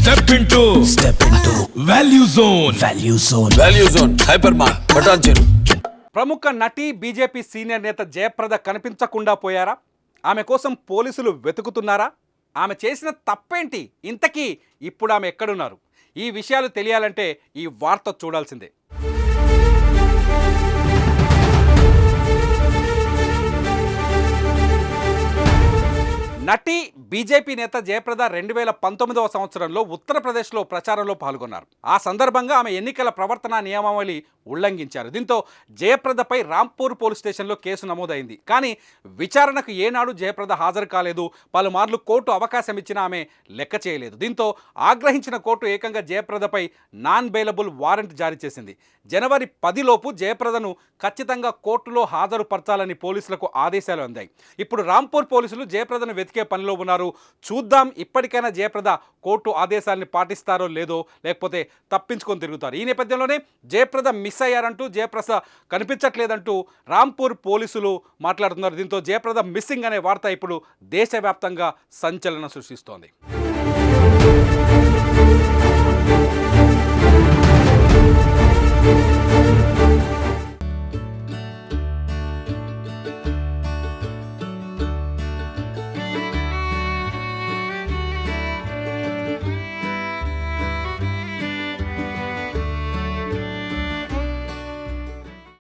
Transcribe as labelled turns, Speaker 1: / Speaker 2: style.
Speaker 1: Step into Value Zone. Value Zone. Hypermart. బటాన్ చెరు.
Speaker 2: ప్రముఖ నటి బీజేపీ సీనియర్ నేత జయప్రద కనిపించకుండా పోయారా? ఆమె కోసం పోలీసులు వెతుకుతున్నారా? ఆమె చేసిన తప్పేంటి? ఇంతకీ ఇప్పుడు ఆమె ఎక్కడున్నారు? ఈ విషయాలు తెలియాలంటే ఈ వార్త చూడాల్సిందే. నటి బీజేపీ నేత జయప్రద 2019వ సంవత్సరంలో ఉత్తరప్రదేశ్లో ప్రచారంలో పాల్గొన్నారు. ఆ సందర్భంగా ఆమె ఎన్నికల ప్రవర్తన నియమావళి ఉల్లంఘించారు. దీంతో జయప్రదపై రాంపూర్ పోలీస్ స్టేషన్లో కేసు నమోదైంది. కానీ విచారణకు ఏనాడు జయప్రద హాజరు కాలేదు. పలుమార్లు కోర్టు అవకాశం ఇచ్చినా ఆమె లెక్క చేయలేదు. దీంతో ఆగ్రహించిన కోర్టు ఏకంగా జయప్రదపై నాన్ బెయిలబుల్ వారెంట్ జారీ చేసింది. జనవరి 10లోపు జయప్రదను ఖచ్చితంగా కోర్టులో హాజరుపరచాలని పోలీసులకు ఆదేశాలు అందాయి. ఇప్పుడు రాంపూర్ పోలీసులు జయప్రదను వెతికే పనిలో ఉన్నారు. చూద్దాం ఇప్పటికైనా జయప్రద కోర్టు ఆదేశాలని పాటిస్తారో లేదో, లేకపోతే తప్పించుకొని తిరుగుతారు. ఈ నేపథ్యంలోనే జయప్రద మిస్ అయ్యారంటూ, జయప్రద కనిపించట్లేదంటూ రాంపూర్ పోలీసులు మాట్లాడుతున్నారు. దీంతో జయప్రద మిస్సింగ్ అనే వార్త ఇప్పుడు దేశవ్యాప్తంగా సంచలనం సృష్టిస్తోంది.